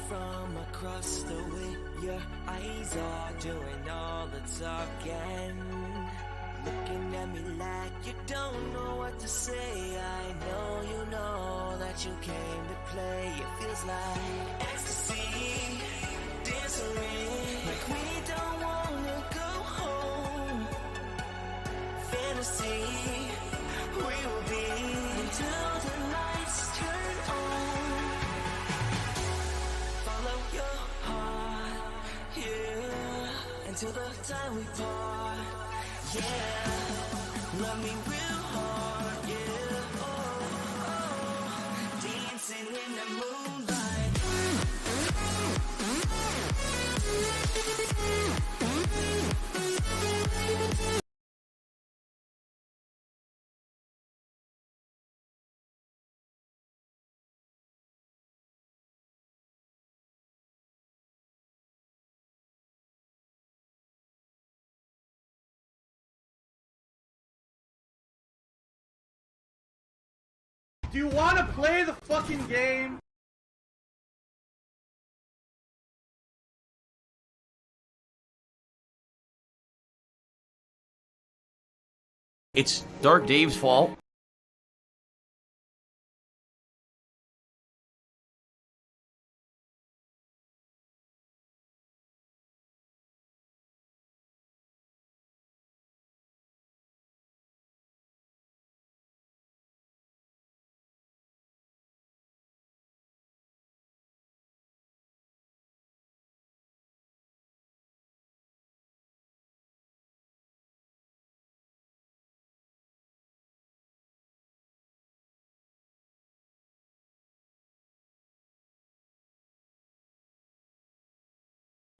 from across the way. Your eyes are doing all the talking, looking at me like you don't know what to say. I know you know that you came to play. It feels like ecstasy, dancing like we don't wanna go home. Fantasy, we will be until the lights turn on. Follow your heart, yeah, until the time we part, yeah. Love me real hard, yeah, oh, oh. Dancing in the moonlight. Do you want to play the fucking game? It's Dark Dave's fault.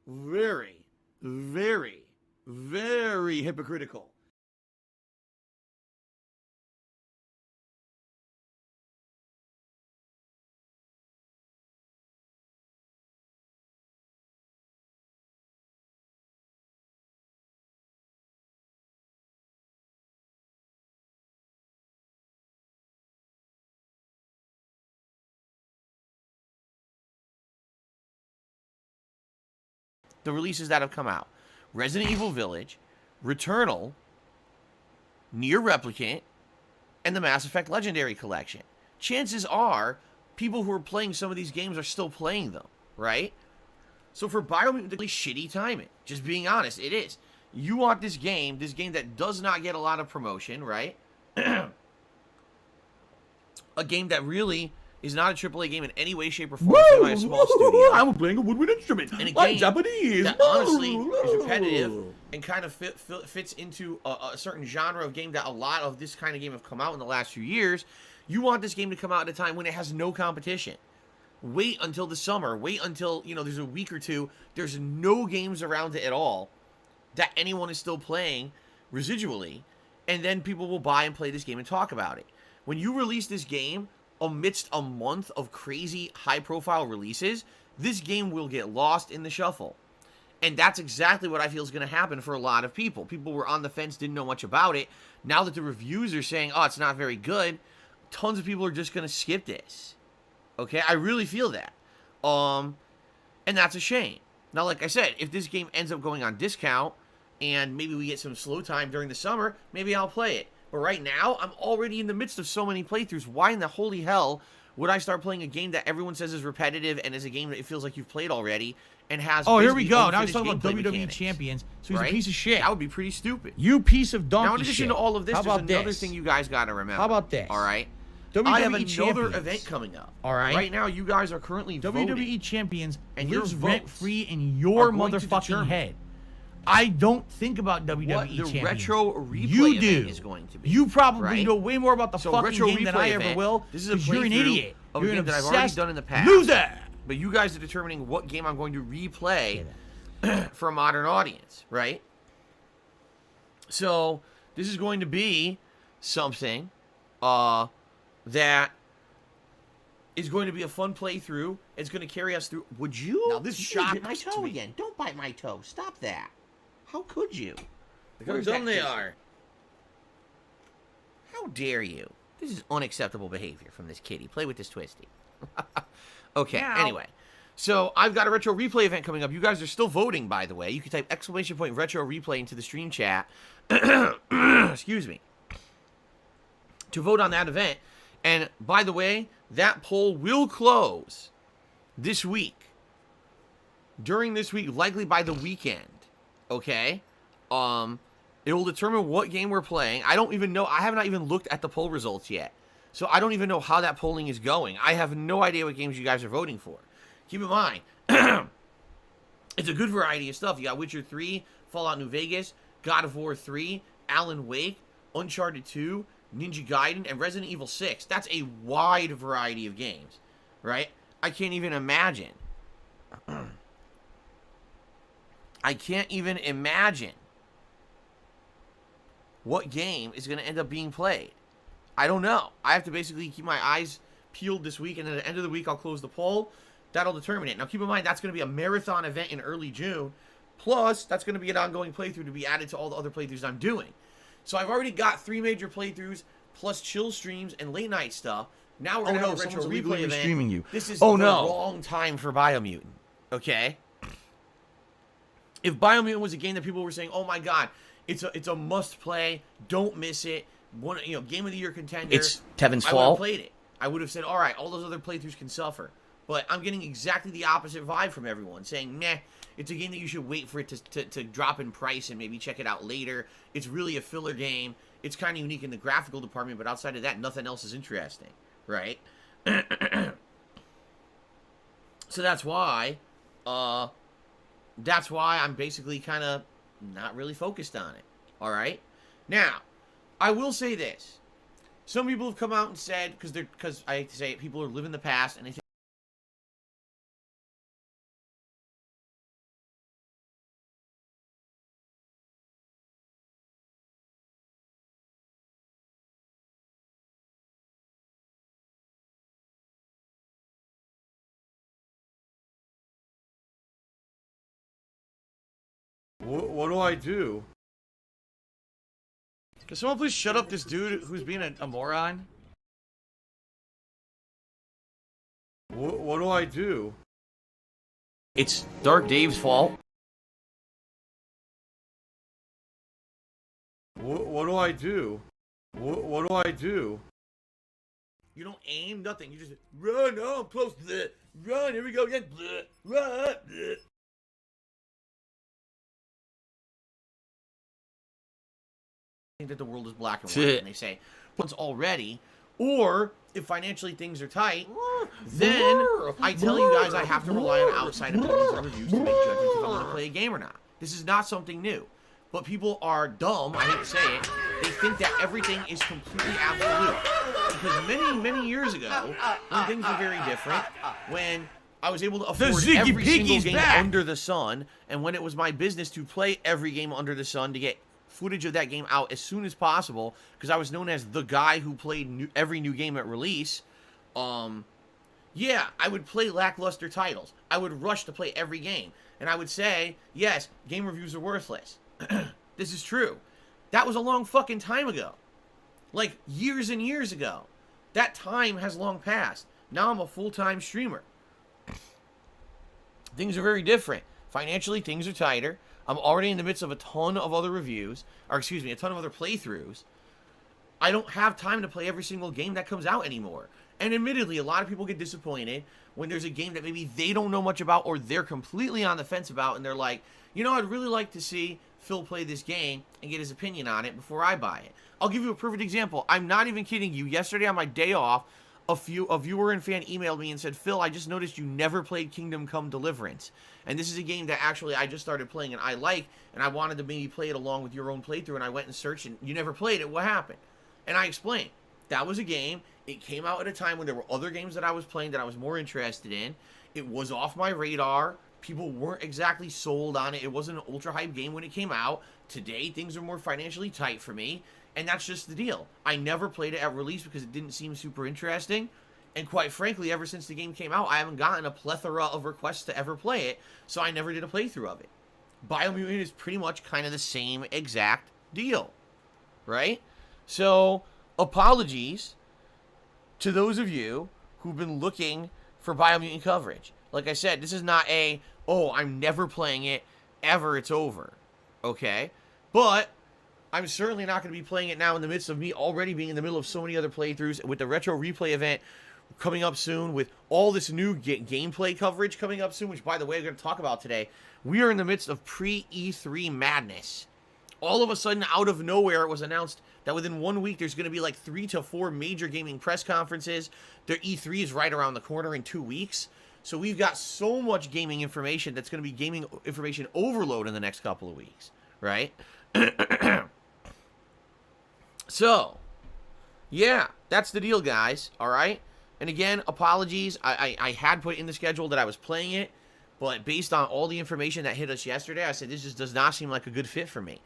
Very, very, very hypocritical. The releases that have come out: Resident Evil Village, Returnal, Nier Replicant, and the Mass Effect Legendary Collection. Chances are, people who are playing some of these games are still playing them, right? So for Biomutant, really shitty timing. Just being honest, it is. You want this game that does not get a lot of promotion, right? A game that really is not a AAA game in any way, shape, or form. It's by a small studio. I'm playing a woodwind instrument. And a like game Japanese. that honestly is repetitive and kind of fits into a certain genre of game that a lot of this kind of game have come out in the last few years. You want this game to come out at a time when it has no competition. Wait until the summer. Wait until, there's a week or two. There's no games around it at all that anyone is still playing residually. And then people will buy and play this game and talk about it. When you release this game amidst a month of crazy high-profile releases, this game will get lost in the shuffle. And that's exactly what I feel is going to happen for a lot of people. People were on the fence, didn't know much about it. Now that the reviews are saying, oh, it's not very good, tons of people are just going to skip this. Okay? I really feel that. And that's a shame. Now, like I said, if this game ends up going on discount, and maybe we get some slow time during the summer, maybe I'll play it. But right now, I'm already in the midst of so many playthroughs. Why in the holy hell would I start playing a game that everyone says is repetitive and is a game that it feels like you've played already and has... Oh, here we go. Now he's talking about WWE Champions, so he's right? a piece of shit. That would be pretty stupid. You piece of donkey shit. Now, in addition to all of this, there's another thing you guys got to remember. How about this? All right? WWE I have another Champions. event coming up. All right? Right now, you guys are currently WWE voting. Champions and lives your rent-free in your going to motherfucking determine head. I don't think about WWE what the Champions. retro replay you event do. is going to be. You probably right? know way more about the fucking retro game than I ever event, will. This is a you're an playthrough idiot. of You're a game an that I've already obsessed done in the past. loser. But you guys are determining what game I'm going to replay for a modern audience, right? So this is going to be something that is going to be a fun playthrough. It's going to carry us through. Would you? Now this shot my toe again. Don't bite my toe. Stop that. How could you? Look how dumb they are. How dare you? This is unacceptable behavior from this kitty. Play with this twisty. Okay, Meow. anyway. So I've got a retro replay event coming up. You guys are still voting, by the way. You can type !retro replay into the stream chat. Excuse me. To vote on that event. And by the way, that poll will close this week. During this week, likely by the weekend. Okay? It will determine what game we're playing. I don't even know. I have not even looked at the poll results yet. So I don't even know how that polling is going. I have no idea what games you guys are voting for. Keep in mind, it's a good variety of stuff. You got Witcher 3, Fallout New Vegas, God of War 3, Alan Wake, Uncharted 2, Ninja Gaiden, and Resident Evil 6. That's a wide variety of games, right? I can't even imagine. I can't even imagine what game is going to end up being played. I don't know. I have to basically keep my eyes peeled this week, and at the end of the week, I'll close the poll. That'll determine it. Now, keep in mind, that's going to be a marathon event in early June. Plus, that's going to be an ongoing playthrough to be added to all the other playthroughs I'm doing. So I've already got 3 major playthroughs, plus chill streams and late night stuff. Now we're going to have a retro replay event. Streaming you. This is the wrong time for Biomutant. Okay? If Biomutant was a game that people were saying, oh my god, it's a must play, don't miss it, game of the year contender. It's Tevin's I would have fault. played it. I would have said, all right, all those other playthroughs can suffer. But I'm getting exactly the opposite vibe from everyone, saying, nah, it's a game that you should wait for it to drop in price and maybe check it out later. It's really a filler game. It's kind of unique in the graphical department, but outside of that, nothing else is interesting, right? So that's why I'm basically kind of not really focused on it, all right? Now, I will say this. Some people have come out and said, because I hate to say it, people are living the past, and they think What do I do? Can someone please shut up this dude who's being a moron? What do I do? It's Dark Dave's fault. What do I do? What do I do? You don't aim, nothing. You just run. Oh, I'm close. Bleh. Run. Here we go again. Bleh. Run. Bleh. I think that the world is black and white, and they say once already, or if financially things are tight, then I tell you guys I have to rely on outside opinions and reviews to make judgments if I want to play a game or not. This is not something new, but people are dumb. I hate to say it. They think that everything is completely absolute. Because many years ago, when things were very different, when I was able to afford every single game under the sun, and when it was my business to play every game under the sun to get footage of that game out as soon as possible, because I was known as the guy who played every new game at release, yeah, I would play lackluster titles. I would rush to play every game. And I would say, yes, game reviews are worthless. This is true. That was a long fucking time ago. Like, years and years ago. That time has long passed. Now I'm a full-time streamer. Things are very different. Financially, things are tighter. I'm already in the midst of a ton of other reviews, or excuse me, a ton of other playthroughs. I don't have time to play every single game that comes out anymore. And admittedly, a lot of people get disappointed when there's a game that maybe they don't know much about or they're completely on the fence about, and they're like, you know, I'd really like to see Phil play this game and get his opinion on it before I buy it. I'll give you a perfect example. I'm not even kidding you. Yesterday on my day off, a viewer and fan emailed me and said, Phil, I just noticed you never played Kingdom Come Deliverance. And this is a game that actually I just started playing and I like, and I wanted to maybe play it along with your own playthrough, and I went and searched, and you never played it. What happened? And I explained. That was a game. It came out at a time when there were other games that I was playing that I was more interested in. It was off my radar. People weren't exactly sold on it. It wasn't an ultra hype game when it came out. Today, things are more financially tight for me. And that's just the deal. I never played it at release because it didn't seem super interesting. And quite frankly, ever since the game came out, I haven't gotten a plethora of requests to ever play it. So I never did a playthrough of it. Biomutant is pretty much kind of the same exact deal. Right? So, apologies to those of you who've been looking for Biomutant coverage. Like I said, this is not a, oh, I'm never playing it, ever, it's over. Okay? But I'm certainly not going to be playing it now in the midst of me already being in the middle of so many other playthroughs with the Retro Replay event coming up soon, with all this new gameplay coverage coming up soon, which, by the way, we're going to talk about today. We are in the midst of pre-E3 madness. All of a sudden, out of nowhere, it was announced that within 1 week, there's going to be like 3 to 4 major gaming press conferences. Their E3 is right around the corner in 2 weeks. So we've got so much gaming information that's going to be gaming information overload in the next couple of weeks, right? So, yeah, that's the deal, guys, all right? And again, apologies. I had put in the schedule that I was playing it, but based on all the information that hit us yesterday, I said this just does not seem like a good fit for me.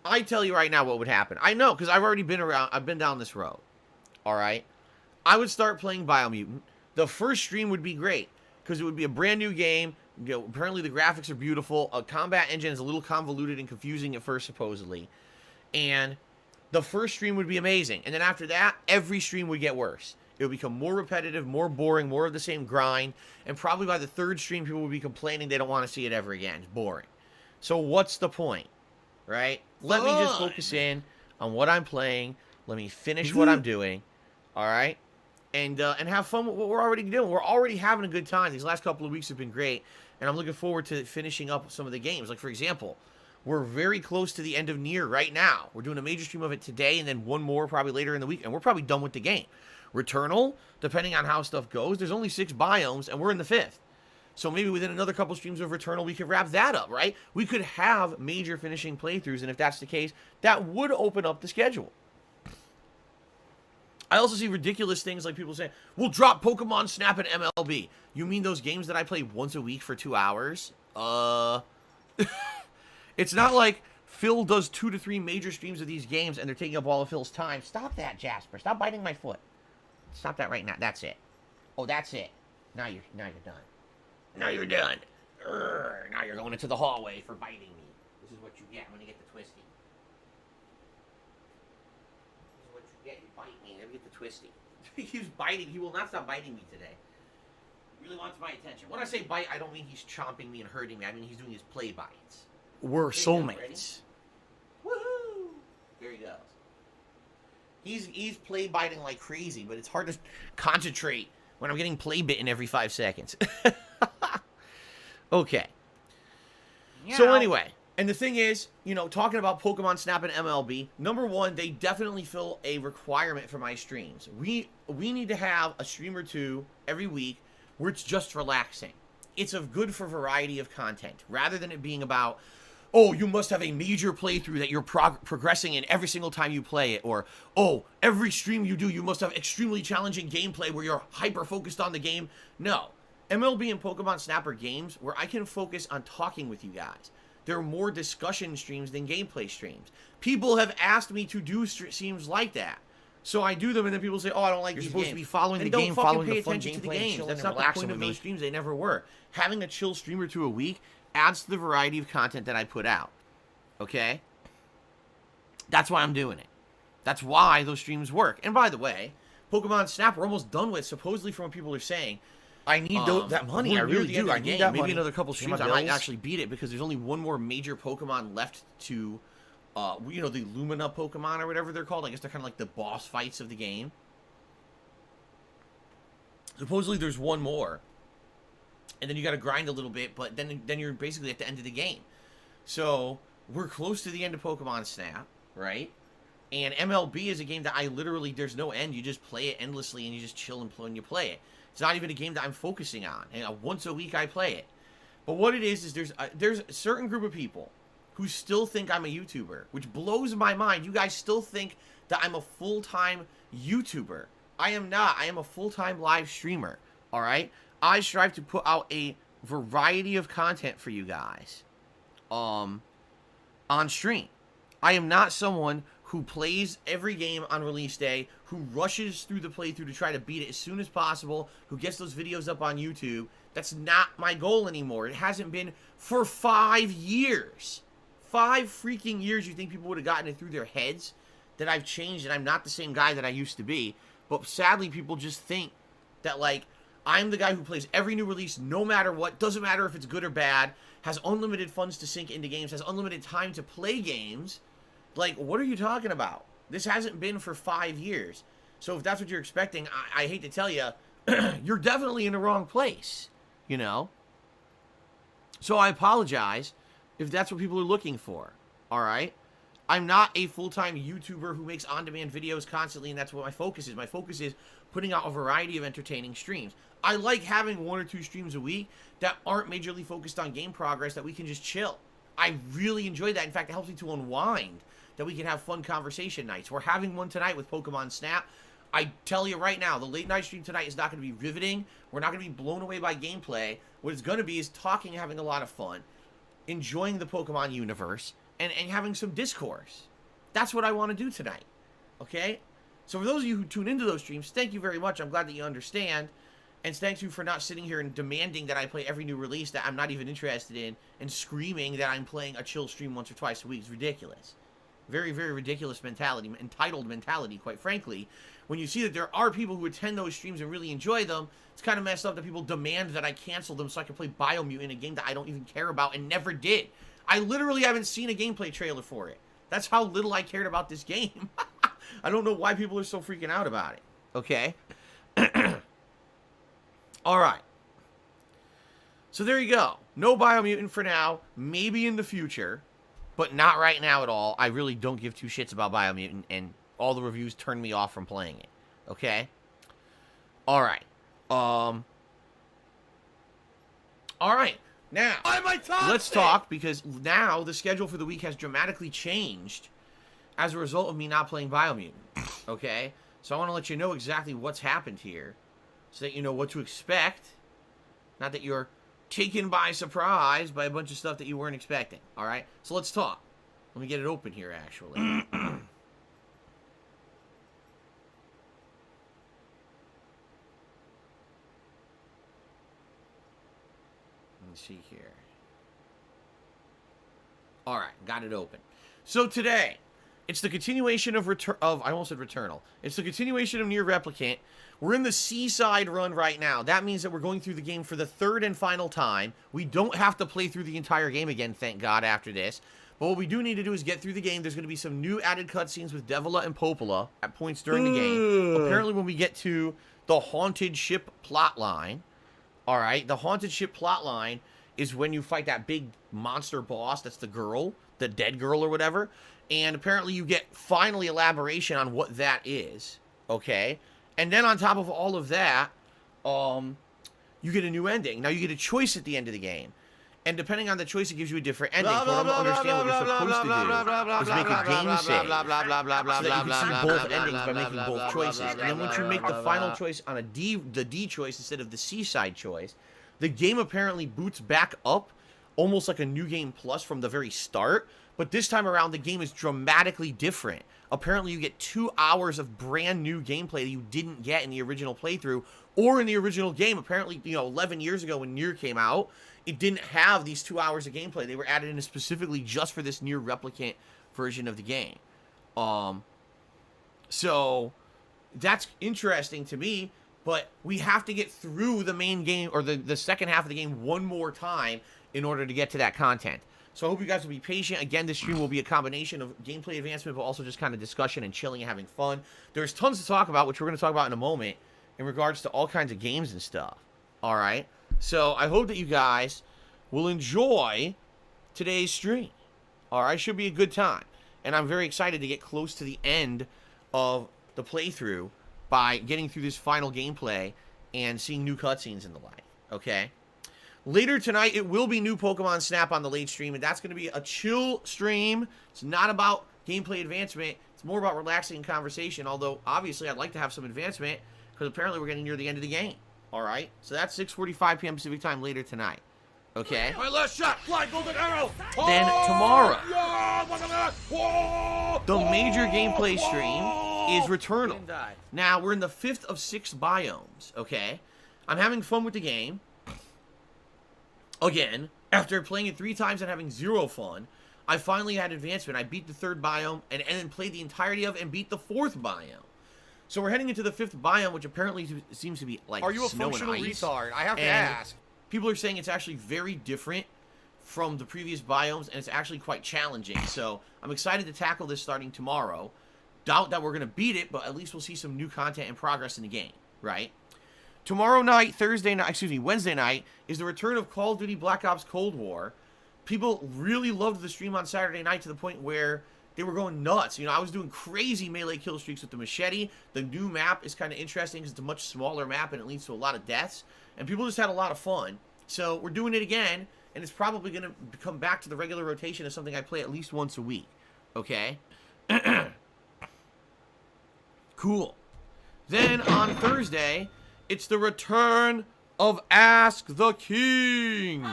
I tell you right now what would happen. I know, because I've already been around. I've been down this road, all right? I would start playing Biomutant. The first stream would be great, because it would be a brand new game. You know, apparently the graphics are beautiful. A combat engine is a little convoluted and confusing at first, supposedly. And the first stream would be amazing. And then after that, every stream would get worse. It would become more repetitive, more boring, more of the same grind. And probably by the third stream, people would be complaining they don't want to see it ever again. It's boring. So what's the point, right? Let me just focus in on what I'm playing. Let me finish what I'm doing, all right? And have fun with what we're already doing. We're already having a good time. These last couple of weeks have been great. And I'm looking forward to finishing up some of the games. Like, for example, we're very close to the end of Nier right now. We're doing a major stream of it today and then one more probably later in the week. And we're probably done with the game. Returnal, depending on how stuff goes, there's only 6 biomes, and we're in the 5th. So maybe within another couple streams of Returnal, we could wrap that up, right? We could have major finishing playthroughs, and if that's the case, that would open up the schedule. I also see ridiculous things like people saying, we'll drop Pokemon Snap and MLB. You mean those games that I play once a week for 2 hours? It's not like Phil does 2 to 3 major streams of these games, and they're taking up all of Phil's time. Stop that, Jasper. Stop biting my foot. Stop that right now. That's it. Oh, that's it. Now you're done. Now you're done. Now you're going into the hallway for biting me. This is what you get when you get the twisty. This is what you get. You bite me. Never get the twisty. He keeps biting. He will not stop biting me today. He really wants my attention. When I say bite, I don't mean he's chomping me and hurting me. I mean he's doing his play bites. We're soulmates. Woohoo! There he goes. He's play biting like crazy, but it's hard to concentrate when I'm getting play bitten every 5 seconds. Okay. So anyway, and the thing is, you know, talking about Pokemon Snap and MLB, number one, they definitely fill a requirement for my streams. We need to have a stream or two every week where it's just relaxing. It's good for variety of content, rather than it being about, oh, you must have a major playthrough that you're progressing in every single time you play it. Or, oh, every stream you do, you must have extremely challenging gameplay where you're hyper-focused on the game. No. MLB and Pokemon Snap are games where I can focus on talking with you guys. They're more discussion streams than gameplay streams. People have asked me to do streams like that. So I do them, and then people say, oh, I don't like these games. You're supposed to be following and the game, following the fun to the gameplay, games. chilling That's and not the relaxing point of with me. those streams. They never were. Having a chill stream or two a week adds to the variety of content that I put out. Okay? That's why I'm doing it. That's why those streams work. And by the way, Pokemon Snap we're almost done with, supposedly from what people are saying. I need that money. I really do. I need that money. Maybe another couple Pay streams my I might bills. actually beat it, because there's only one more major Pokemon left to, you know, the Lumina Pokemon or whatever they're called. I guess they're kind of like the boss fights of the game. Supposedly there's one more, and then you got to grind a little bit, but then you're basically at the end of the game. So we're close to the end of Pokemon Snap, right? And MLB is a game that I literally, there's no end. You just play it endlessly, and you just chill and play, and you play it. It's not even a game that I'm focusing on. And once a week I play it. But what it is there's a certain group of people who still think I'm a YouTuber, which blows my mind. You guys still think that I'm a full-time YouTuber. I am not. I am a full-time live streamer, all right? I strive to put out a variety of content for you guys on stream. I am not someone who plays every game on release day, who rushes through the playthrough to try to beat it as soon as possible, who gets those videos up on YouTube. That's not my goal anymore. It hasn't been for 5 years. 5 freaking years. You think people would have gotten it through their heads that I've changed and I'm not the same guy that I used to be. But sadly, people just think that, like, I'm the guy who plays every new release, no matter what. Doesn't matter if it's good or bad. Has unlimited funds to sink into games. Has unlimited time to play games. Like, what are you talking about? This hasn't been for 5 years. So if that's what you're expecting, I hate to tell you, you're definitely in the wrong place, you know? So I apologize if that's what people are looking for, all right? I'm not a full-time YouTuber who makes on-demand videos constantly, and that's what my focus is. My focus is putting out a variety of entertaining streams. I like having 1 or 2 streams a week that aren't majorly focused on game progress, that we can just chill. I really enjoy that. In fact, it helps me to unwind, that we can have fun conversation nights. We're having one tonight with Pokemon Snap. I tell you right now, the late night stream tonight is not going to be riveting. We're not going to be blown away by gameplay. What it's going to be is talking, having a lot of fun, enjoying the Pokemon universe, and having some discourse. That's what I want to do tonight, okay? So for those of you who tune into those streams, thank you very much. I'm glad that you understand. And thank you for not sitting here and demanding that I play every new release that I'm not even interested in and screaming that I'm playing a chill stream once or twice a week. It's ridiculous. Very, very ridiculous mentality, entitled mentality, quite frankly. When you see that there are people who attend those streams and really enjoy them, it's kind of messed up that people demand that I cancel them so I can play Biomutant, a game that I don't even care about and never did. I literally haven't seen a gameplay trailer for it. That's how little I cared about this game. I don't know why people are so freaking out about it. Okay? Alright. So there you go. No Biomutant for now. Maybe in the future. But not right now at all. I really don't give 2 shits about Biomutant, and all the reviews turned me off from playing it. Okay? Alright. Alright. Now, let's talk, because now the schedule for the week has dramatically changed as a result of me not playing Biomutant. Okay? So I want to let you know exactly what's happened here, so that you know what to expect. Not that you're taken by surprise by a bunch of stuff that you weren't expecting. Alright? So let's talk. Let me get it open here, actually. Let's see here. Alright, got it open. So today, it's the continuation of I almost said Returnal. It's the continuation of Nier Replicant. We're in the seaside run right now. That means that we're going through the game for the 3rd and final time. We don't have to play through the entire game again, thank God, after this. But what we do need to do is get through the game. There's going to be some new added cutscenes with Devila and Popola at points during the game. Apparently when we get to the Haunted Ship plotline, alright, the Haunted Ship plotline is when you fight that big monster boss, that's the girl, the dead girl or whatever. And apparently you get finally elaboration on what that is, okay? And then on top of all of that, you get a new ending. Now you get a choice at the end of the game. And depending on the choice, it gives you a different ending. So I don't understand what you're supposed to do is make a game save so that you can see both endings by making both choices. And then once you make the final choice on the D choice instead of the seaside choice, the game apparently boots back up almost like a New Game Plus from the very start. But this time around, the game is dramatically different. Apparently, you get 2 hours of brand new gameplay that you didn't get in the original playthrough or in the original game. Apparently, 11 years ago when Nier came out, it didn't have these 2 hours of gameplay. They were added in specifically just for this Nier Replicant version of the game. So that's interesting to me, but we have to get through the main game or the second half of the game one more time in order to get to that content. So I hope you guys will be patient. Again, this stream will be a combination of gameplay advancement, but also just kind of discussion and chilling and having fun. There's tons to talk about, which we're going to talk about in a moment, in regards to all kinds of games and stuff. All right? So I hope that you guys will enjoy today's stream. All right? Should be a good time. And I'm very excited to get close to the end of the playthrough by getting through this final gameplay and seeing new cutscenes and the like. Okay? Later tonight, it will be new Pokemon Snap on the late stream, and that's going to be a chill stream. It's not about gameplay advancement. It's more about relaxing conversation, although, obviously, I'd like to have some advancement, because apparently we're getting near the end of the game. All right? So that's 6:45 p.m. Pacific time later tonight. Okay? My last shot! Fly, golden arrow! Then tomorrow, the major gameplay stream is Returnal. Now, we're in the 5th of 6 biomes, okay? I'm having fun with the game. Again, after playing it 3 times and having 0 fun, I finally had advancement. I beat the 3rd biome and then played the entirety of and beat the 4th biome. So we're heading into the 5th biome, which apparently seems to be like Are you a snow and functional ice. retard? I have to And ask. people are saying it's actually very different from the previous biomes, and it's actually quite challenging. So I'm excited to tackle this starting tomorrow. Doubt that we're going to beat it, but at least we'll see some new content and progress in the game, right? Tomorrow night, Wednesday night, is the return of Call of Duty Black Ops Cold War. People really loved the stream on Saturday night to the point where they were going nuts. You know, I was doing crazy melee kill streaks with the machete. The new map is kind of interesting because it's a much smaller map and it leads to a lot of deaths. And people just had a lot of fun. So we're doing it again, and it's probably going to come back to the regular rotation of something I play at least once a week. Okay? Cool. Then on Thursday, it's the return of Ask the King.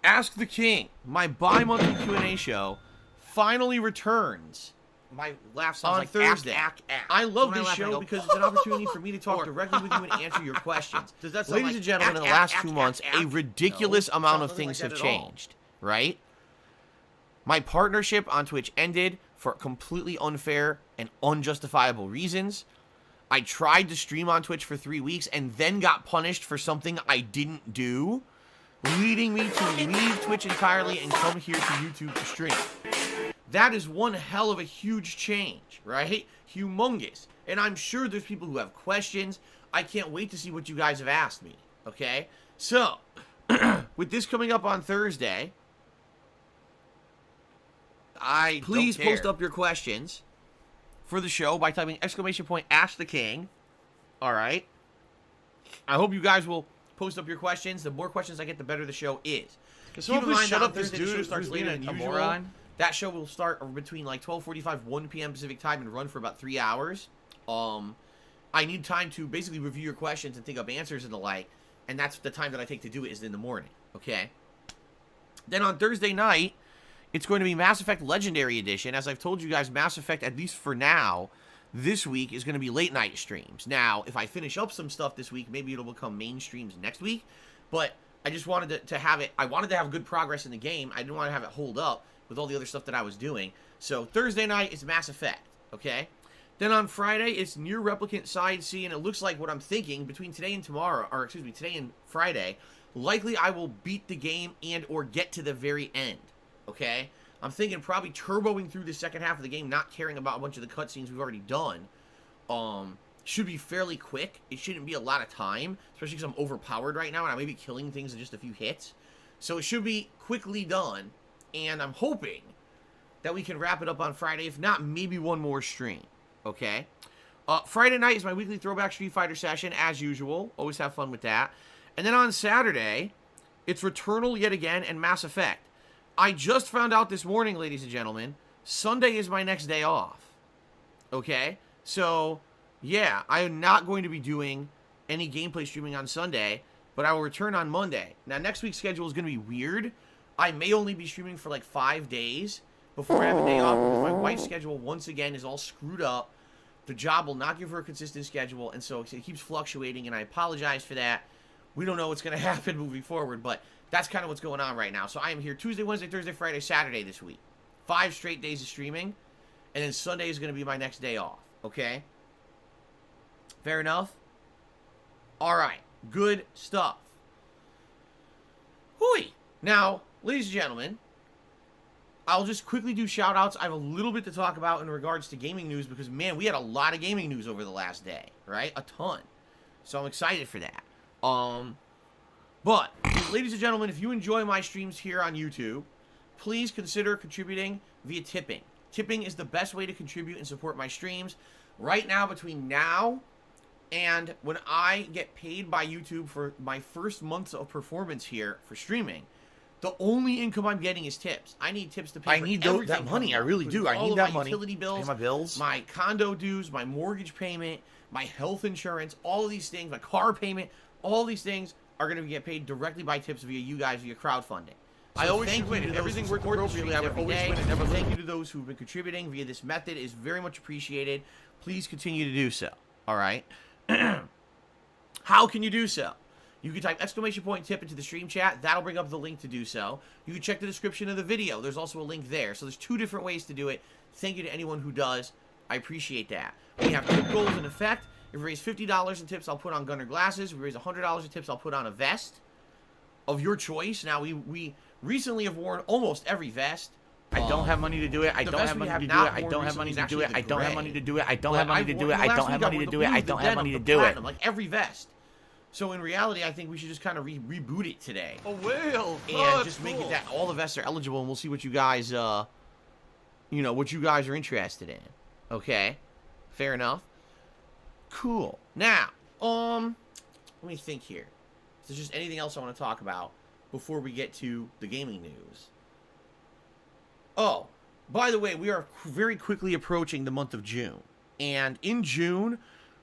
Ask the King, my bi-monthly Q&A show, finally returns. My laugh sounds On like Thursday. ack. I love When I this laugh, I show go, because it's an opportunity for me to talk directly with you and answer your questions. Does that sound Ladies like and gentlemen, in the last 2 months, a ridiculous amount of things have changed, right? My partnership on Twitch ended for completely unfair and unjustifiable reasons. I tried to stream on Twitch for 3 weeks and then got punished for something I didn't do, leading me to leave Twitch entirely and come here to YouTube to stream. That is one hell of a huge change, right? Humongous. And I'm sure there's people who have questions. I can't wait to see what you guys have asked me, okay? So, with this coming up on Thursday, please post up your questions for the show by typing !Ask the King. All right. I hope you guys will post up your questions. The more questions I get, the better the show is. Keep in mind shut that up this Thursday the dude show who's starts being later than a usual. moron. That show will start between like 12:45, 1 p.m. Pacific time and run for about 3 hours. I need time to basically review your questions and think up answers and the like, and that's the time that I take to do it is in the morning, okay? Then on Thursday night, it's going to be Mass Effect Legendary Edition. As I've told you guys, Mass Effect, at least for now, this week is going to be late night streams. Now, if I finish up some stuff this week, maybe it'll become main streams next week, but I just wanted to have it, I wanted to have good progress in the game. I didn't want to have it hold up with all the other stuff that I was doing. So Thursday night is Mass Effect, okay? Then on Friday, it's Near Replicant Side C, and it looks like what I'm thinking between today and tomorrow, or excuse me, today and Friday, likely I will beat the game and or get to the very end, okay? I'm thinking probably turboing through the second half of the game, not caring about a bunch of the cutscenes we've already done. Should be fairly quick. It shouldn't be a lot of time, especially because I'm overpowered right now, and I may be killing things in just a few hits. So it should be quickly done, and I'm hoping that we can wrap it up on Friday. If not, maybe one more stream, okay? Friday night is my weekly Throwback Street Fighter session, as usual. Always have fun with that. And then on Saturday, it's Returnal yet again and Mass Effect. I just found out this morning, ladies and gentlemen, Sunday is my next day off, okay? So, yeah, I am not going to be doing any gameplay streaming on Sunday, but I will return on Monday. Now, next week's schedule is going to be weird. I may only be streaming for like 5 days before I have a day off because my wife's schedule, once again, is all screwed up. The job will not give her a consistent schedule, and so it keeps fluctuating, and I apologize for that. We don't know what's going to happen moving forward, but that's kind of what's going on right now. So I am here Tuesday, Wednesday, Thursday, Friday, Saturday this week. 5 straight days of streaming, and then Sunday is going to be my next day off, okay? Fair enough? All right, good stuff. Hooey! Now, ladies and gentlemen, I'll just quickly do shout-outs. I have a little bit to talk about in regards to gaming news because, man, we had a lot of gaming news over the last day, right? A ton. So I'm excited for that. But, ladies and gentlemen, if you enjoy my streams here on YouTube, please consider contributing via tipping. Tipping is the best way to contribute and support my streams. Right now, between now and when I get paid by YouTube for my first months of performance here for streaming, the only income I'm getting is tips. I need tips to pay I for need everything that money. I really do. I all need of that my money. utility bills, Pay my bills. my condo dues, my mortgage payment, my health insurance, all of these things, my car payment, all these things are going to get paid directly by tips via you guys via crowdfunding. So I always thank should win. you to If those everything who worked support the appropriately, streams I would every always day. win and never Thank lose. you to those who've been contributing via this method. Is very much appreciated. Please continue to do so. All right. How can you do so? You can type exclamation point tip into the stream chat. That'll bring up the link to do so. You can check the description of the video. There's also a link there. So there's 2 different ways to do it. Thank you to anyone who does. I appreciate that. We have tip goals in effect. If we raise $50 in tips, I'll put on Gunner glasses. If we raise $100 in tips, I'll put on a vest of your choice. Now, we recently have worn almost every vest. I don't have money to do it. I don't have money to do it. I don't have money to do it. I don't have money to do it. I don't have money to do it. I don't have money to do it. I don't have money to do it. Like every vest. So in reality, I think we should just kind of reboot it today. A whale. And just make it that all the vests are eligible, and we'll see what you guys, what you guys are interested in. Okay? Fair enough. Cool. Now, let me think here. Is there just anything else I want to talk about before we get to the gaming news? Oh, by the way, we are very quickly approaching the month of June. And in June,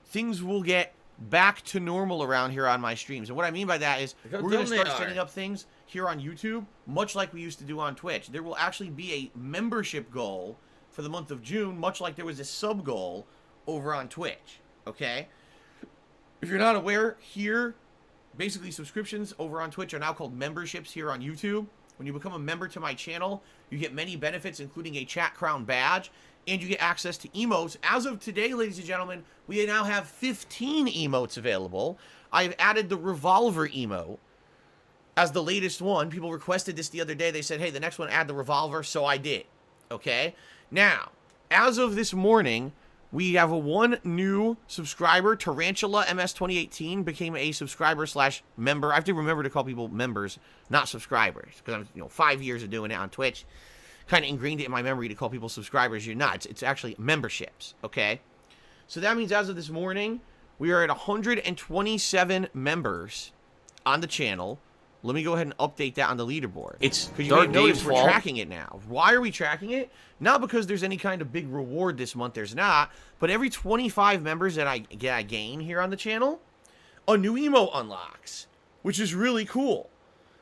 things will get back to normal around here on my streams. And what I mean by that is we're going to start setting up things here on YouTube, much like we used to do on Twitch. There will actually be a membership goal for the month of June, much like there was a sub goal over on Twitch. Okay? If you're not aware, here, basically subscriptions over on Twitch are now called memberships here on YouTube. When you become a member to my channel, you get many benefits, including a Chat Crown badge, and you get access to emotes. As of today, ladies and gentlemen, we now have 15 emotes available. I've added the revolver emote as the latest one. People requested this the other day. They said, hey, the next one, add the revolver, so I did. Okay? Now, as of this morning, we have one new subscriber. Tarantula MS2018 became a subscriber/member. I have to remember to call people members, not subscribers, because I'm 5 years of doing it on Twitch. Kind of ingrained it in my memory to call people subscribers. You're not. It's actually memberships. Okay, so that means as of this morning, we are at 127 members on the channel. Let me go ahead and update that on the leaderboard. It's because you Dark may notice Dave's we're fault. tracking it now. Why are we tracking it? Not because there's any kind of big reward this month. There's not. But every 25 members that I gain here on the channel, a new emote unlocks, which is really cool.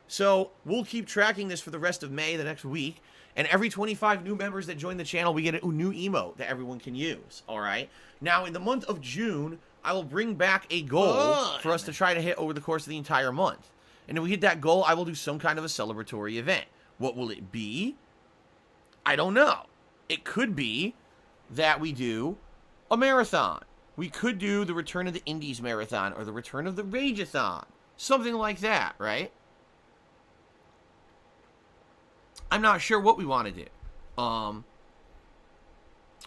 So we'll keep tracking this for the rest of May, the next week. And every 25 new members that join the channel, we get a new emote that everyone can use. All right. Now, in the month of June, I will bring back a goal for us to try to hit over the course of the entire month. And if we hit that goal, I will do some kind of a celebratory event. What will it be? I don't know. It could be that we do a marathon. We could do the Return of the Indies marathon or the Return of the Rageathon. Something like that, right? I'm not sure what we want to do.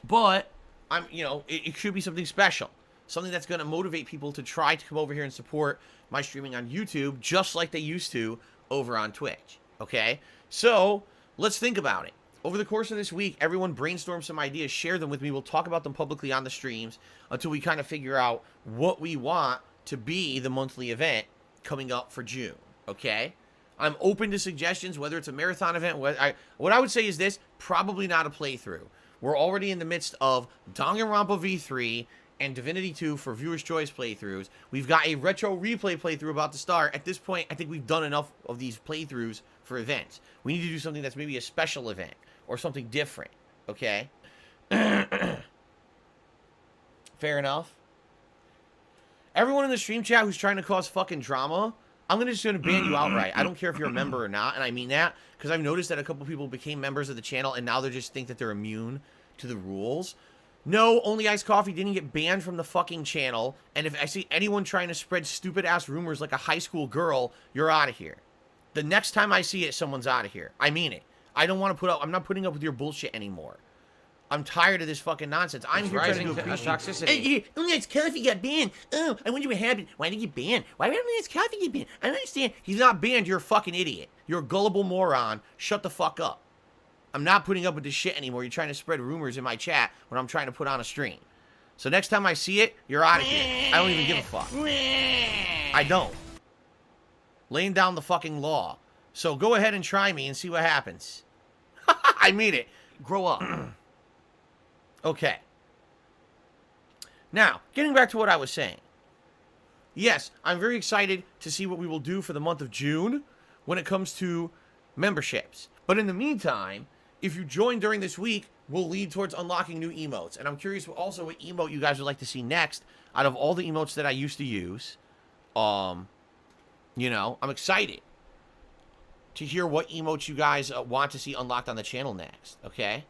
But it should be something special. Something that's going to motivate people to try to come over here and support my streaming on YouTube, just like they used to over on Twitch. Okay? So, let's think about it. Over the course of this week, everyone brainstorm some ideas, share them with me. We'll talk about them publicly on the streams until we kind of figure out what we want to be the monthly event coming up for June. Okay? I'm open to suggestions, whether it's a marathon event. What I would say is this, probably not a playthrough. We're already in the midst of Danganronpa V3 and Divinity 2 for Viewer's Choice playthroughs. We've got a retro replay playthrough about to start. At this point, I think we've done enough of these playthroughs for events. We need to do something that's maybe a special event or something different, okay? Fair enough. Everyone in the stream chat who's trying to cause fucking drama, I'm just going to ban you outright. I don't care if you're a member or not, and I mean that because I've noticed that a couple people became members of the channel, and now they just think that they're immune to the rules. No, Only Iced Coffee didn't get banned from the fucking channel, and if I see anyone trying to spread stupid-ass rumors like a high school girl, you're out of here. The next time I see it, someone's out of here. I mean it. I don't want to I'm not putting up with your bullshit anymore. I'm tired of this fucking nonsense. I'm here trying to appreciate toxicity. Hey, Only Iced Coffee got banned. Oh, I wonder what happened. Why did he get banned? Why did Only Iced Coffee get banned? I don't understand. He's not banned. You're a fucking idiot. You're a gullible moron. Shut the fuck up. I'm not putting up with this shit anymore. You're trying to spread rumors in my chat when I'm trying to put on a stream. So next time I see it, you're out of here. I don't even give a fuck. I don't. Laying down the fucking law. So go ahead and try me and see what happens. I mean it. Grow up. Okay. Now, getting back to what I was saying. Yes, I'm very excited to see what we will do for the month of June when it comes to memberships. But in the meantime, if you join during this week, will lead towards unlocking new emotes. And I'm curious also what emote you guys would like to see next out of all the emotes that I used to use. You know, I'm excited to hear what emotes you guys want to see unlocked on the channel next, okay?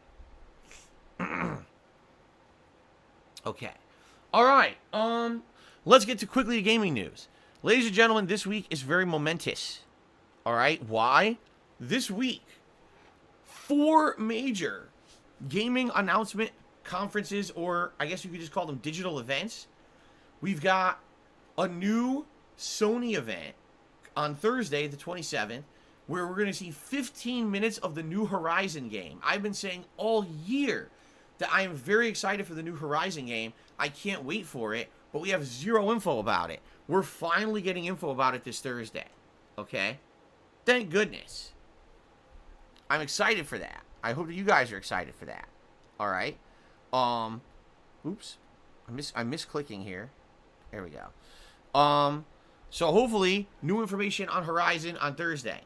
Okay. All right. Let's get to quickly to gaming news. Ladies and gentlemen, this week is very momentous. All right? Why? This week, 4 major gaming announcement conferences, or I guess you could just call them digital events. We've got a new Sony event on Thursday, the 27th, where we're going to see 15 minutes of the new Horizon game. I've been saying all year that I am very excited for the new Horizon game. I can't wait for it, but we have zero info about it. We're finally getting info about it this Thursday, okay? Thank goodness. I'm excited for that. I hope that you guys are excited for that. All right? Oops. I missed clicking here. There we go. So hopefully, new information on Horizon on Thursday.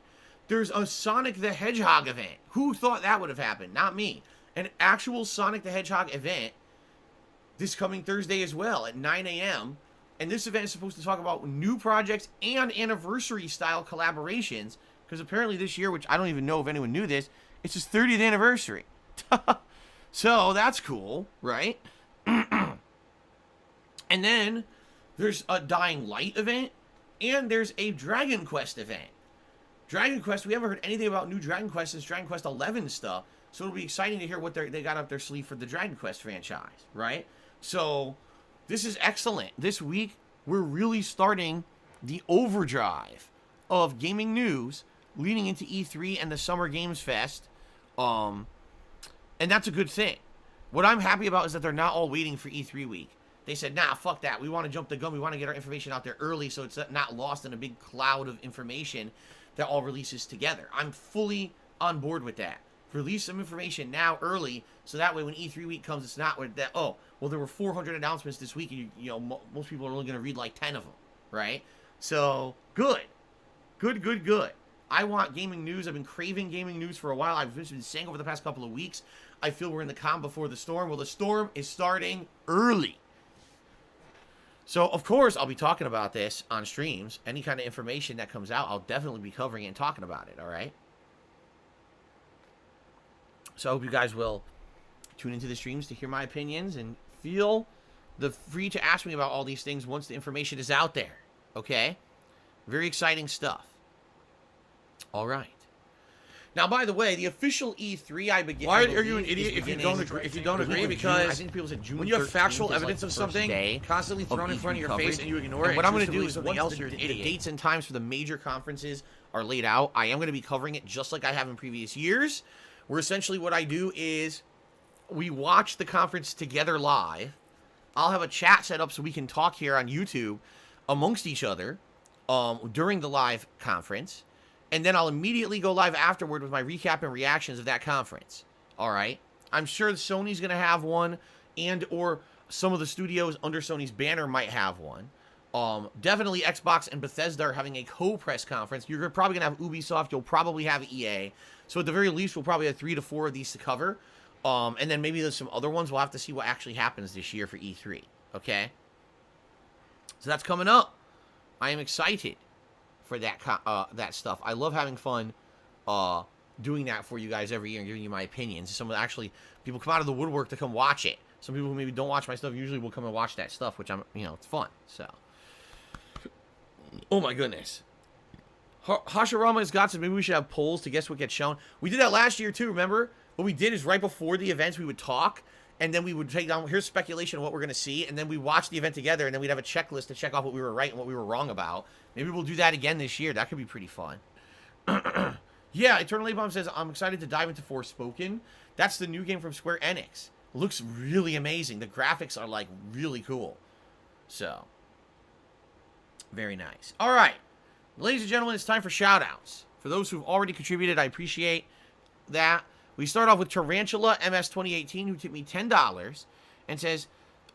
There's a Sonic the Hedgehog event. Who thought that would have happened? Not me. An actual Sonic the Hedgehog event this coming Thursday as well at 9 a.m. And this event is supposed to talk about new projects and anniversary-style collaborations, because apparently this year, which I don't even know if anyone knew this, it's his 30th anniversary. So that's cool, right? And then there's a Dying Light event, and there's a Dragon Quest event. Dragon Quest, we haven't heard anything about new Dragon Quest since Dragon Quest 11 stuff, so it'll be exciting to hear what they got up their sleeve for the Dragon Quest franchise, right? So this is excellent. This week, we're really starting the overdrive of gaming news leading into E3 and the Summer Games Fest, and that's a good thing. What I'm happy about is that they're not all waiting for E3 week. They said, nah, fuck that. We want to jump the gun. We want to get our information out there early so it's not lost in a big cloud of information that all releases together. I'm fully on board with that. Release some information now early so that way when E3 week comes, it's not with that, oh, well, there were 400 announcements this week and, you know, most people are only going to read like 10 of them, right? So, good. Good. I want gaming news. I've been craving gaming news for a while. I've been saying over the past couple of weeks, I feel we're in the calm before the storm. Well, the storm is starting early. So, of course, I'll be talking about this on streams. Any kind of information that comes out, I'll definitely be covering it and talking about it, all right? So I hope you guys will tune into the streams to hear my opinions and feel free to ask me about all these things once the information is out there, okay? Very exciting stuff. All right. Now, by the way, the official E3 I begin. Why are you an idiot if you don't agree? If you don't agree, because I think people said June when you have 13th factual is evidence like of the first something day constantly thrown in front of your face and you ignore it, what I'm going to do is something once else, you're an the idiot. dates and times for the major conferences are laid out, I am going to be covering it just like I have in previous years. Where essentially what I do is we watch the conference together live. I'll have a chat set up so we can talk here on YouTube amongst each other during the live conference. And then I'll immediately go live afterward with my recap and reactions of that conference. All right? I'm sure Sony's going to have one, and or some of the studios under Sony's banner might have one. Definitely Xbox and Bethesda are having a co-press conference. You're probably going to have Ubisoft. You'll probably have EA. So at the very least, we'll probably have 3 to 4 of these to cover. And then maybe there's some other ones. We'll have to see what actually happens this year for E3. Okay? So that's coming up. I am excited for that stuff. I love having fun doing that for you guys every year and giving you my opinions. Some actually people come out of the woodwork to come watch it. Some people who maybe don't watch my stuff usually will come and watch that stuff, which it's fun. So, oh my goodness. Hashirama has got some. Maybe we should have polls to guess what gets shown. We did that last year too. Remember what we did is right before the events we would talk, and then we would take down here's speculation of what we're going to see, and then we watch the event together, and then we'd have a checklist to check off what we were right and what we were wrong about. Maybe we'll do that again this year. That could be pretty fun. Yeah, Eternal Bomb says, I'm excited to dive into Forspoken. That's the new game from Square Enix. Looks really amazing. The graphics are, like, really cool. So, very nice. All right. Ladies and gentlemen, it's time for shout-outs. For those who've already contributed, I appreciate that. We start off with Tarantula MS2018, who tipped me $10 and says,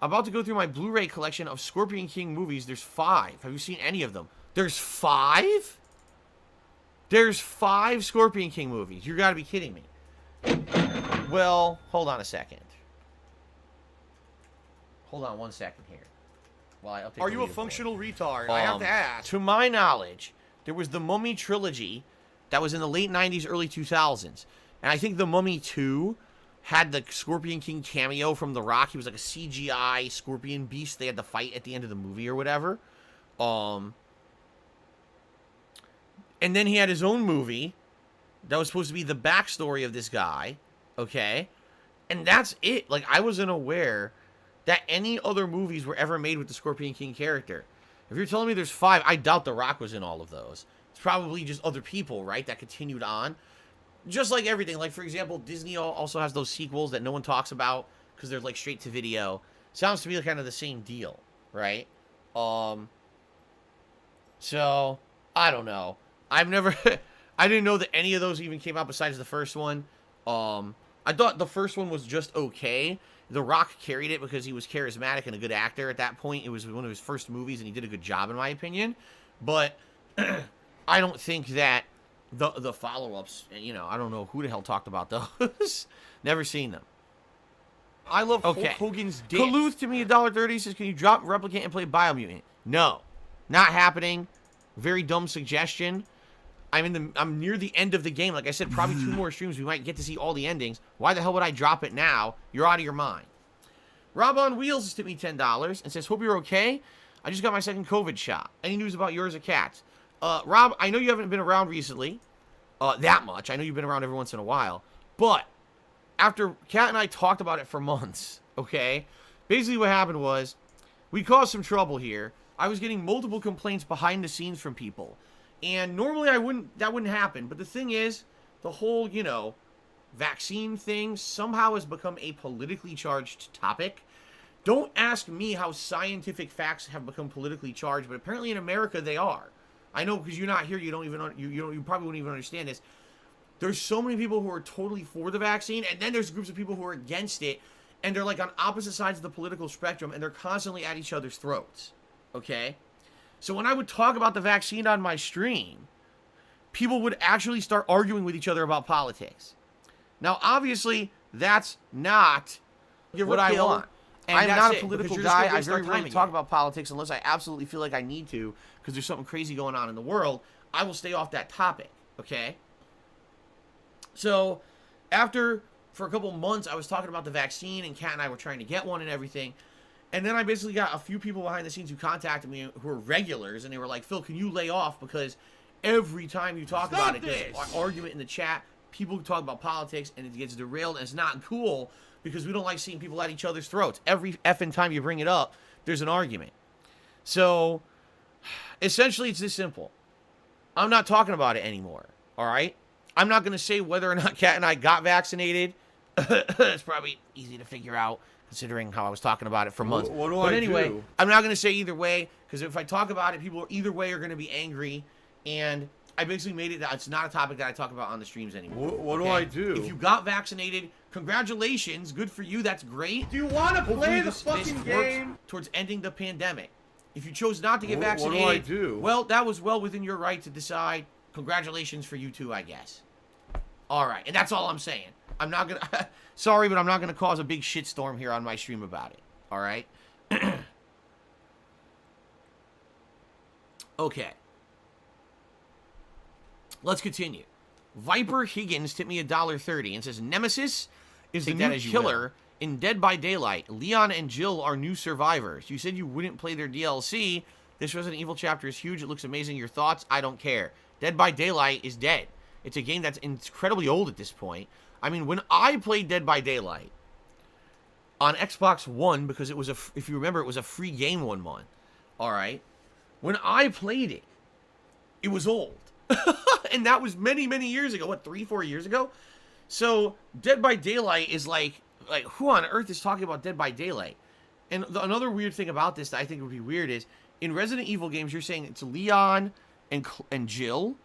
about to go through my Blu-ray collection of Scorpion King movies. There's 5. Have you seen any of them? There's 5? There's 5 Scorpion King movies. You gotta be kidding me. Well, hold on a second. Hold on one second here. While I update. Are you a functional retard? I have to ask. To my knowledge, there was the Mummy trilogy that was in the late 90s, early 2000s. And I think the Mummy 2 had the Scorpion King cameo from The Rock. He was like a CGI scorpion beast they had to fight at the end of the movie or whatever. And then he had his own movie that was supposed to be the backstory of this guy, okay? And that's it. Like, I wasn't aware that any other movies were ever made with the Scorpion King character. If you're telling me there's 5, I doubt The Rock was in all of those. It's probably just other people, right, that continued on. Just like everything. Like, for example, Disney also has those sequels that no one talks about because they're, like, straight to video. Sounds to me like kind of the same deal, right? So, I don't know. I've never... I didn't know that any of those even came out besides the first one. I thought the first one was just okay. The Rock carried it because he was charismatic and a good actor at that point. It was one of his first movies, and he did a good job, in my opinion. But I don't think that the follow-ups, you know, I don't know who the hell talked about those. Never seen them. I love Hulk Hogan's dick. Kaluth to me, $1.30 says, can you drop Replicant and play Biomutant? No. Not happening. Very dumb suggestion. I'm near the end of the game. Like I said, probably 2 more streams. We might get to see all the endings. Why the hell would I drop it now? You're out of your mind. Rob on Wheels has tipped me $10 and says, hope you're okay. I just got my second COVID shot. Any news about yours or Cat's? Rob, I know you haven't been around recently that much. I know you've been around every once in a while. But after Cat and I talked about it for months, okay, basically what happened was we caused some trouble here. I was getting multiple complaints behind the scenes from people. And normally that wouldn't happen. But the thing is, the whole, you know, vaccine thing somehow has become a politically charged topic. Don't ask me how scientific facts have become politically charged, but apparently in America they are. I know because you're not here, you probably wouldn't even understand this. There's so many people who are totally for the vaccine, and then there's groups of people who are against it, and they're like on opposite sides of the political spectrum, and they're constantly at each other's throats. Okay? So when I would talk about the vaccine on my stream, people would actually start arguing with each other about politics. Now, obviously, that's not what I want. And I'm not a political guy. I very rarely talk about politics unless I absolutely feel like I need to because there's something crazy going on in the world. I will stay off that topic, okay? So for a couple months, I was talking about the vaccine, and Kat and I were trying to get one and everything. And then I basically got a few people behind the scenes who contacted me who are regulars, and they were like, Phil, can you lay off? Because every time you talk about it, there's an argument in the chat. People talk about politics, and it gets derailed, and it's not cool because we don't like seeing people at each other's throats. Every effing time you bring it up, there's an argument. So, essentially, it's this simple. I'm not talking about it anymore, all right? I'm not going to say whether or not Kat and I got vaccinated. It's probably easy to figure out, considering how I was talking about it for months. What do I do? I'm not going to say either way, because if I talk about it, people either way are going to be angry, and I basically made it that it's not a topic that I talk about on the streams anymore. What do I do? If you got vaccinated, congratulations. Good for you. That's great. Do you want to play the fucking game? Towards ending the pandemic. If you chose not to get vaccinated, what do I do? Well, that was well within your right to decide. Congratulations for you too, I guess. All right, and that's all I'm saying. I'm not going to... Sorry, but I'm not going to cause a big shitstorm here on my stream about it. All right? Okay. Let's continue. Viper Higgins tipped me $1.30 and says, Nemesis is the new killer in Dead by Daylight. Leon and Jill are new survivors. You said you wouldn't play their DLC. This Resident Evil chapter is huge. It looks amazing. Your thoughts? I don't care. Dead by Daylight is dead. It's a game that's incredibly old at this point. I mean, when I played Dead by Daylight on Xbox One, because it was if you remember, it was a free game 1 month. All right. When I played it, it was old. And that was many, many years ago. What, 3-4 years ago? So Dead by Daylight is like who on earth is talking about Dead by Daylight? And another weird thing about this that I think would be weird is in Resident Evil games, you're saying it's Leon and Jill.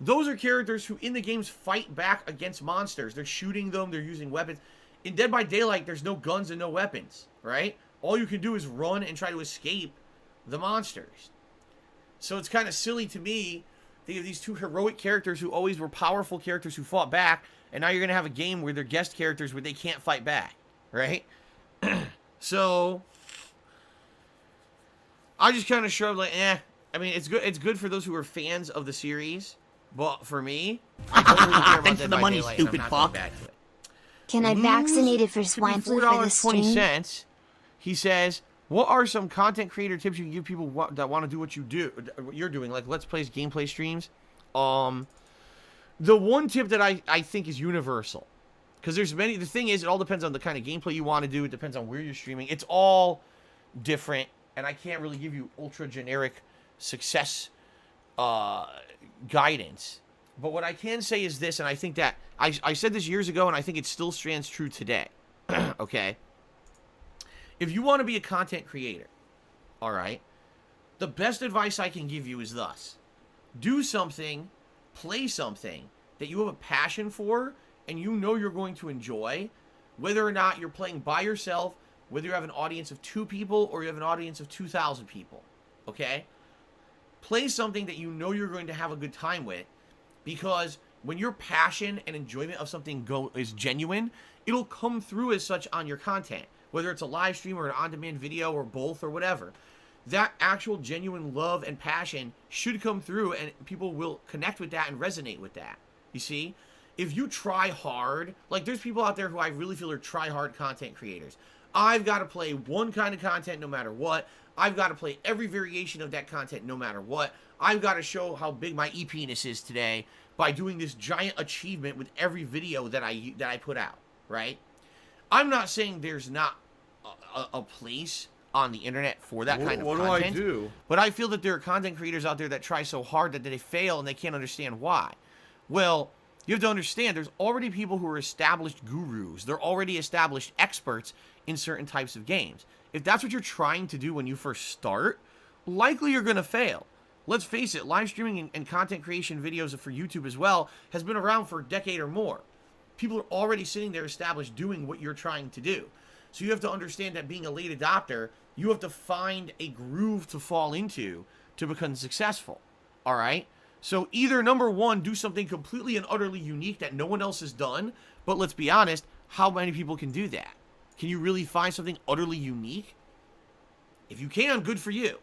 Those are characters who in the games fight back against monsters. They're shooting them. They're using weapons. In Dead by Daylight, there's no guns and no weapons, right? All you can do is run and try to escape the monsters. So it's kind of silly to me. They have these two heroic characters who always were powerful characters who fought back, and now you're going to have a game where they're guest characters where they can't fight back, right? So I just kind of shrugged like, I mean, it's good. It's good for those who are fans of the series, but for me, I don't really care about Thanks for Dead the by money, Daylight, and I'm stupid not going fuck. back to it. Can I vaccinate it for swine flu for this stream? $4.20. He says, "What are some content creator tips you can give people that want to do what you're doing, like Let's Plays, gameplay streams?" The one tip that I think is universal, because there's many. The thing is, it all depends on the kind of gameplay you want to do. It depends on where you're streaming. It's all different, and I can't really give you ultra generic success guidance. But what I can say is this, and I think that I said this years ago, and I think it still stands true today. Okay, if you want to be a content creator, all right, the best advice I can give you is thus: do something, play something that you have a passion for and you know you're going to enjoy, whether or not you're playing by yourself, whether you have an audience of 2 people or you have an audience of 2,000 people, okay? Play something that you know you're going to have a good time with, because when your passion and enjoyment of something is genuine, it'll come through as such on your content, whether it's a live stream or an on-demand video or both or whatever. That actual genuine love and passion should come through, and people will connect with that and resonate with that. You see? If you try hard, like there's people out there who I really feel are try-hard content creators. I've got to play one kind of content no matter what. I've got to play every variation of that content no matter what. I've got to show how big my e-penis is today by doing this giant achievement with every video that I put out, right? I'm not saying there's not a place on the internet for that kind of content. What do I do? But I feel that there are content creators out there that try so hard that they fail and they can't understand why. Well, you have to understand there's already people who are established gurus. They're already established experts in certain types of games. If that's what you're trying to do when you first start, likely you're going to fail. Let's face it, live streaming and content creation videos for YouTube as well has been around for a decade or more. People are already sitting there established doing what you're trying to do. So you have to understand that being a late adopter, you have to find a groove to fall into to become successful. All right? So either, number one, do something completely and utterly unique that no one else has done. But let's be honest, how many people can do that? Can you really find something utterly unique? If you can, good for you.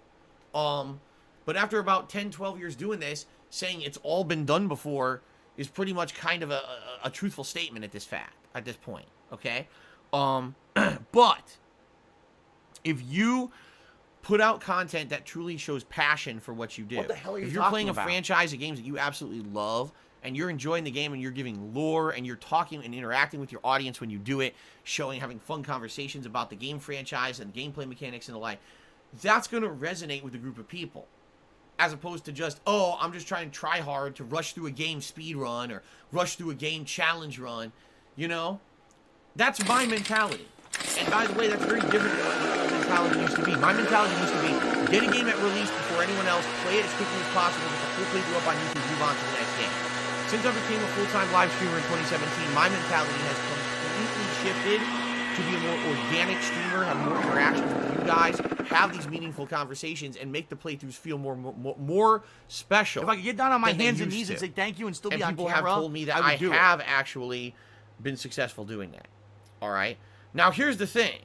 But after about 10, 12 years doing this, saying it's all been done before is pretty much kind of a truthful statement at this point. Okay? But if you put out content that truly shows passion for what you do. What the hell are you If you're playing a franchise of games that you absolutely love, and you're enjoying the game, and you're giving lore, and you're talking and interacting with your audience when you do it, having fun conversations about the game franchise and gameplay mechanics and the like, that's going to resonate with a group of people. As opposed to just, oh, I'm just trying to try hard to rush through a game speed run or rush through a game challenge run. You know? That's my mentality. And by the way, that's very different than what my mentality used to be. My mentality used to be, get a game at release before anyone else, play it as quickly as possible, get the full playthrough up on YouTube, move on to the next game. Since I became a full-time live streamer in 2017, my mentality has completely shifted to be a more organic streamer, have more interactions with you guys, have these meaningful conversations, and make the playthroughs feel more special. If I could get down on my hands and knees and say thank you and still be on camera, people have told me that I have actually been successful doing that. All right? Now, here's the thing.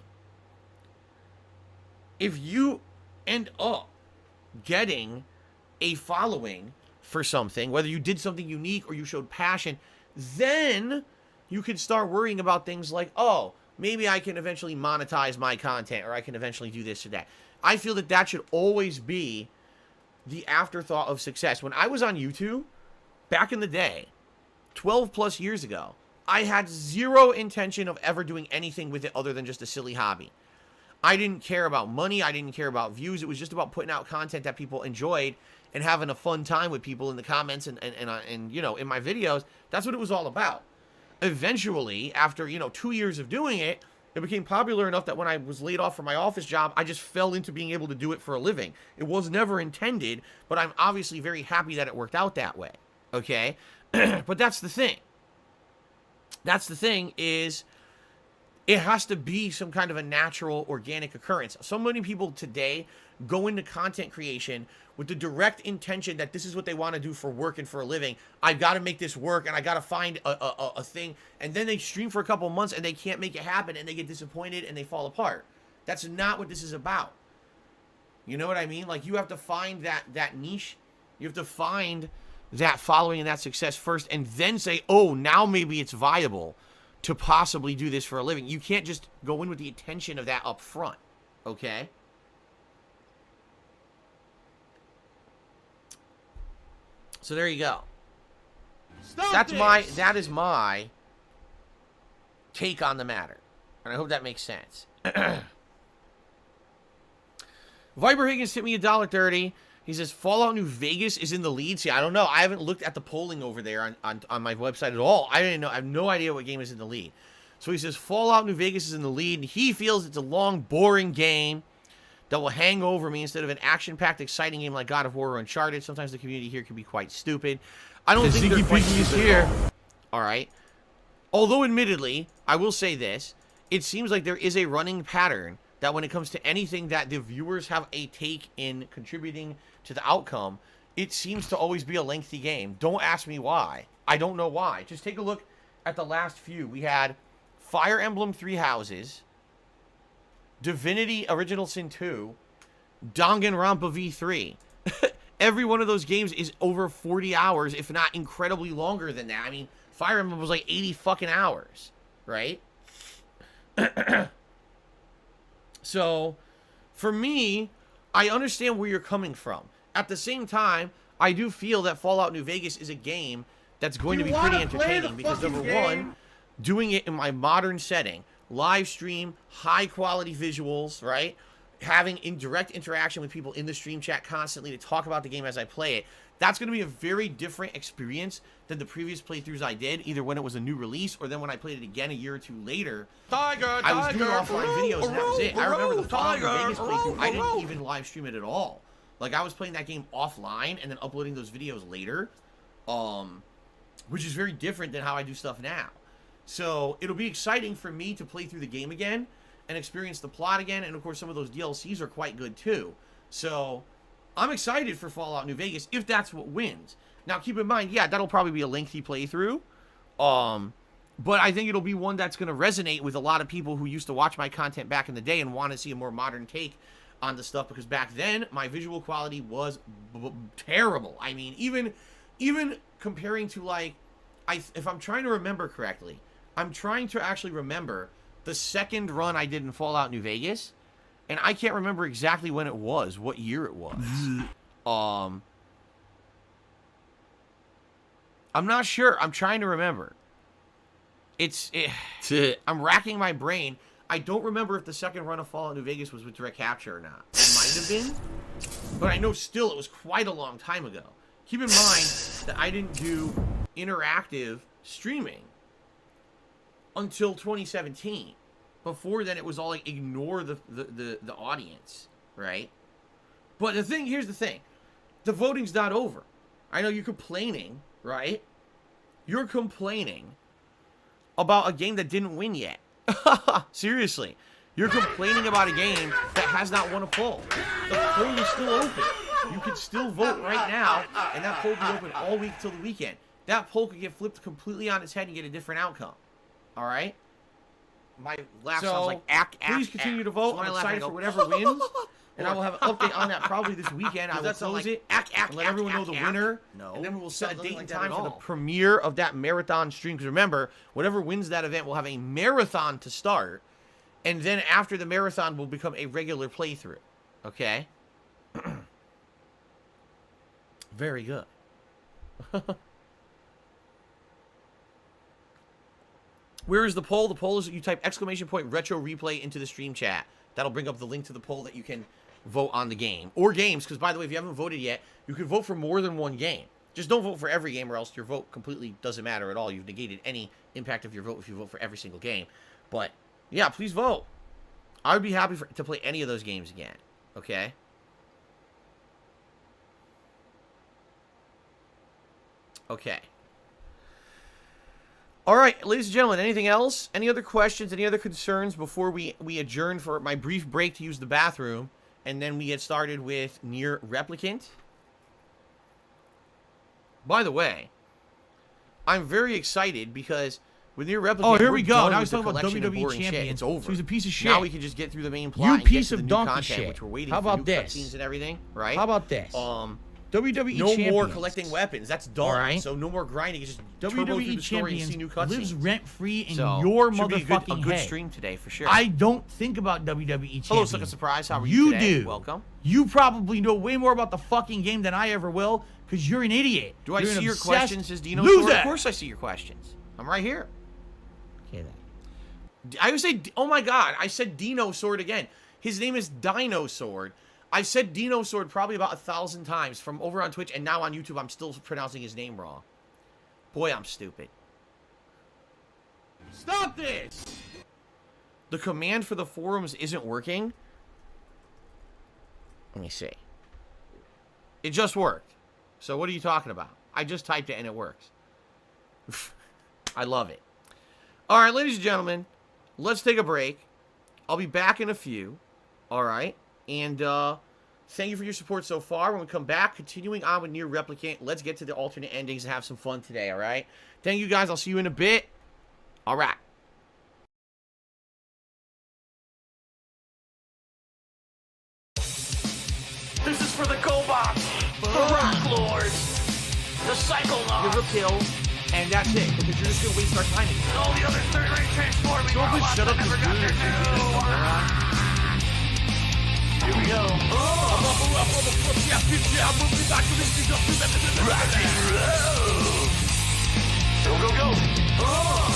If you end up getting a following for something, whether you did something unique or you showed passion, then you can start worrying about things like, oh, maybe I can eventually monetize my content, or I can eventually do this or that. I feel that that should always be the afterthought of success. When I was on YouTube, back in the day, 12 plus years ago, I had zero intention of ever doing anything with it other than just a silly hobby. I didn't care about money. I didn't care about views. It was just about putting out content that people enjoyed and having a fun time with people in the comments and you know, in my videos. That's what it was all about. Eventually, after, 2 years of doing it, it became popular enough that when I was laid off from my office job, I just fell into being able to do it for a living. It was never intended, but I'm obviously very happy that it worked out that way. Okay? But that's the thing. That's the thing is, it has to be some kind of a natural, organic occurrence. So many people today go into content creation with the direct intention that this is what they want to do for work and for a living. I've got to make this work, and I got to find a thing. And then they stream for a couple of months, and they can't make it happen, and they get disappointed, and they fall apart. That's not what this is about. You know what I mean? Like, you have to find that niche. You have to find that following and that success first, and then say, oh, now maybe it's viable to possibly do this for a living. You can't just go in with the intention of that up front, okay? So there you go. That is my take on the matter. And I hope that makes sense. Viper Higgins hit me $1.30. He says Fallout New Vegas is in the lead. See, I don't know. I haven't looked at the polling over there on my website at all. I didn't know. I have no idea what game is in the lead. So he says Fallout New Vegas is in the lead, and he feels it's a long, boring game that will hang over me instead of an action-packed, exciting game like God of War or Uncharted. Sometimes the community here can be quite stupid. I don't think they're quite stupid here. All right. Although, admittedly, I will say this. It seems like there is a running pattern that when it comes to anything that the viewers have a take in contributing to the outcome, it seems to always be a lengthy game. Don't ask me why. I don't know why. Just take a look at the last few. We had Fire Emblem 3 Houses, Divinity Original Sin 2, Danganronpa V3. Every one of those games is over 40 hours, if not incredibly longer than that. I mean, Fire Emblem was like 80 fucking hours, right? So, for me, I understand where you're coming from. At the same time, I do feel that Fallout New Vegas is a game that's going to be pretty entertaining because, number one, doing it in my modern setting, live stream, high quality visuals, right? Having direct interaction with people in the stream chat constantly to talk about the game as I play it, that's going to be a very different experience than the previous playthroughs I did, either when it was a new release or then when I played it again a year or two later. I was doing offline videos and that was it. I remember the Fallout New Vegas playthrough, I didn't even live stream it at all. Like, I was playing that game offline and then uploading those videos later, which is very different than how I do stuff now. So, it'll be exciting for me to play through the game again and experience the plot again, and of course some of those DLCs are quite good too. So, I'm excited for Fallout New Vegas if that's what wins. Now, keep in mind, yeah, that'll probably be a lengthy playthrough, but I think it'll be one that's going to resonate with a lot of people who used to watch my content back in the day and want to see a more modern take on the stuff, because back then my visual quality was terrible. I mean, even comparing to, like, if I'm trying to remember correctly, I'm trying to actually remember the second run I did in Fallout New Vegas, and I can't remember exactly when it was, what year it was. I'm not sure. I'm trying to remember. I'm racking my brain. I don't remember if the second run of Fallout New Vegas was with direct capture or not. It might have been, but I know still it was quite a long time ago. Keep in mind that I didn't do interactive streaming until 2017. Before then, it was all like ignore the audience, right? But here's the thing. The voting's not over. I know you're complaining, right? You're complaining about a game that didn't win yet. Seriously. You're complaining about a game that has not won a poll. The poll is still open. You can still vote right now, and that poll will be open all week till the weekend. That poll could get flipped completely on its head and get a different outcome. All right? My laugh sounds like please continue to vote. I'm excited for whatever wins. And I will have an update on that probably this weekend. I will close it and let everyone know the winner. No. And then we will set a date and time for the premiere of that marathon stream. Because remember, whatever wins that event will have a marathon to start. And then after the marathon will become a regular playthrough. Okay? Very good. Where is the poll? The poll is you type ! retro replay into the stream chat. That'll bring up the link to the poll that you can vote on the game. Or games, because by the way, if you haven't voted yet, you can vote for more than one game. Just don't vote for every game or else your vote completely doesn't matter at all. You've negated any impact of your vote if you vote for every single game. But, yeah, please vote. I would be happy to play any of those games again. Okay? Okay. All right, ladies and gentlemen, anything else? Any other questions, any other concerns before we adjourn for my brief break to use the bathroom, and then we get started with Nier Replicant? By the way, I'm very excited because With Nier Replicant, Oh, here we're we go. done Now with he's the talking about collection of WWE boring shit. champion. It's over. So he's a piece of shit. Now we can just get through the main plot You and piece get to of the new donkey content, shit. which we're waiting How for, about new this? cutscenes and everything, right? How about this? WWE No more champions. collecting weapons. That's done. All right. So no more grinding. It's just turbo through WWE the story and see new champion cutscenes. lives rent free in So, your should be motherfucking a good head. stream today for sure. I don't think about WWE champions. Hello, Sucker Surprise. How are you today? do. Welcome. You probably know way more about the fucking game than I ever will, because you're an idiot. Do I You're an see your obsessed questions, says Dino loser. Sword? Of course I see your questions. I'm right here. Okay, then. I would say, oh my god, I said Dino Sword again. His name is Dino Sword. I've said Dino Sword probably about 1,000 times from over on Twitch, and now on YouTube I'm still pronouncing his name wrong. Boy, I'm stupid. Stop this! The command for the forums isn't working. Let me see. It just worked. So what are you talking about? I just typed it and it works. I love it. All right, ladies and gentlemen, let's take a break. I'll be back in a few. All right. And thank you for your support so far. When we come back, continuing on with Nier Replicant, let's get to the alternate endings and have some fun today, all right? Thank you, guys. I'll see you in a bit. All right. This is for the Gobots, the Rock Lords, the Psychonauts. Give a kill, and that's it, because you're just going to waste our time. And all the other third-rate transforming robots shut up that never and got do their this. due. Here we go. Rock and roll. Go, go, go.